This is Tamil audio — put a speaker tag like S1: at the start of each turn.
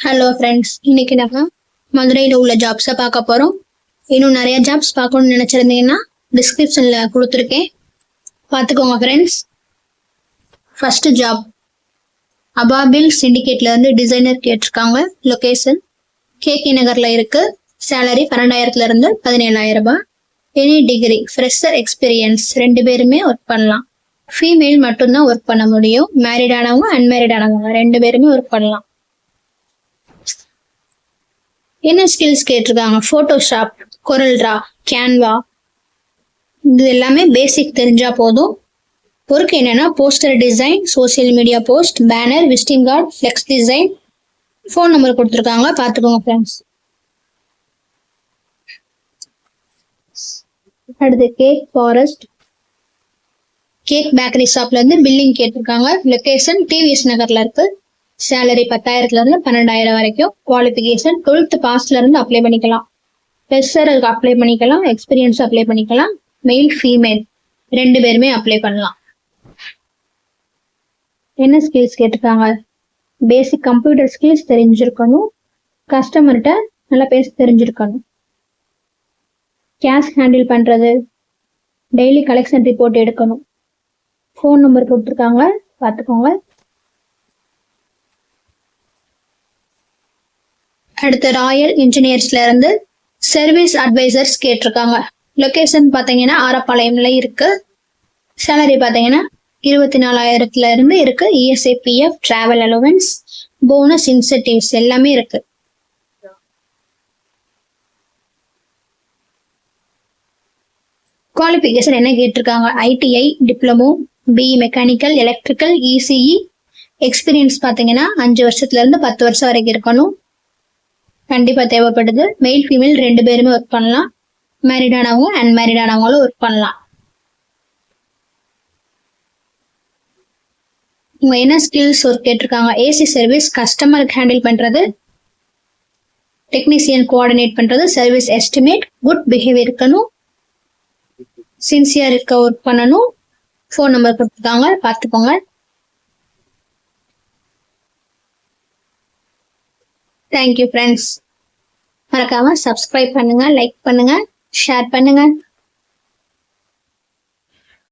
S1: ஹலோ ஃப்ரெண்ட்ஸ், இன்னைக்கு நம்ம மதுரையில் உள்ள ஜாப்ஸை பார்க்க போகிறோம். இன்னும் நிறைய ஜாப்ஸ் பார்க்கணும்னு நினச்சிருந்தீங்கன்னா டிஸ்கிரிப்ஷனில் கொடுத்துருக்கேன், பார்த்துக்கோங்க ஃப்ரெண்ட்ஸ். ஃபர்ஸ்ட் ஜாப் அபாபில் சிண்டிகேட்ல இருந்து டிசைனர் கேட்டிருக்காங்க. லொகேஷன் கேகே நகர்ல இருக்கு. சேலரி 12,000 இருந்து 17,000 ரூபாய். எனி டிகிரி, ஃப்ரெஷர் எக்ஸ்பீரியன்ஸ், 2 பேருமே ஒர்க் பண்ணலாம். ஃபீமேல் மட்டும்தான் ஒர்க் பண்ண முடியும். மேரிட் ஆனவங்க அன்மேரிட் ஆனவங்க 2 பேருமே ஒர்க் பண்ணலாம். என்ன ஸ்கில்ஸ் கேட்டிருக்காங்க? போட்டோஷாப், கொரல்ட்ரா, கேன்வா, இது எல்லாமே பேசிக் தெரிஞ்சா போதும். ஒர்க் என்னன்னா poster design, social media post, banner, visiting card, flex design. Phone number கொடுத்துருக்காங்க, பார்த்துக்கோங்க ஃப்ரெண்ட்ஸ். அடுத்து கேக் ஃபாரஸ்ட் கேக் பேக்கரி ஷாப்ல இருந்து பில்லிங் கேட்டிருக்காங்க. லொகேஷன் டிவிஎஸ் நகர்ல இருக்கு. சேலரி 10,000 இருந்து 12,000 வரைக்கும். குவாலிஃபிகேஷன் 12th பாஸ்ல இருந்து அப்ளை பண்ணிக்கலாம். ஃப்ரெஷருக்கு அப்ளை பண்ணிக்கலாம், எக்ஸ்பீரியன்ஸ் அப்ளை பண்ணிக்கலாம். மெயில் ஃபீமேல் 2 பேருமே அப்ளை பண்ணலாம். என்ன ஸ்கில்ஸ் கேட்டிருக்காங்க? பேசிக் கம்ப்யூட்டர் ஸ்கில்ஸ் தெரிஞ்சிருக்கணும். கஸ்டமர்கிட்ட நல்லா பேச தெரிஞ்சிருக்கணும். கேஷ் ஹேண்டில் பண்றது, டெய்லி கலெக்ஷன் ரிப்போர்ட் எடுக்கணும். ஃபோன் நம்பர் கொடுத்துருக்காங்க, பார்த்துக்கோங்க. அடுத்து ராயல் இன்ஜினியர்ஸ்ல இருந்து சர்வீஸ் அட்வைசர்ஸ் கேட்டிருக்காங்க. லொகேஷன் பார்த்தீங்கன்னா ஆரப்பாளையம்ல இருக்கு. சேலரி பார்த்தீங்கன்னா 24,000 இருந்து இருக்கு. ESI, PF, travel allowance, bonus, incentives எல்லாமே இருக்கு. குவாலிஃபிகேஷன் என்ன கேட்டிருக்காங்க? ITI, diploma, BE mechanical, electrical, ECE. Experience பார்த்தீங்கன்னா 5 வருஷத்துல இருந்து 10 வருஷம் வரைக்கும் இருக்கணும். கண்டிப்பா தேவைப்படுது. மெயில் ஃபீமேல் 2 பேருமே ஒர்க் பண்ணலாம். மேரிட் ஆனவங்க அன்மேரிட் ஆனவங்களும் ஒர்க் பண்ணலாம். உங்க என்ன ஸ்கில்ஸ் ஒர்க் கேட்டிருக்காங்க? ஏசி சர்வீஸ், கஸ்டமருக்கு ஹேண்டில் பண்றது, டெக்னீசியன் கோஆர்டினேட் பண்றது, சர்வீஸ் எஸ்டிமேட், குட் பிஹேவியர் இருக்கணும், சின்சியர் இருக்க ஒர்க் பண்ணணும். ஃபோன் நம்பர் கொடுத்துருக்காங்க, பார்த்துக்கோங்க. Thank you friends. மறக்காம சப்ஸ்கிரைப் பண்ணுங்க, லைக் பண்ணுங்க, ஷேர் பண்ணுங்க.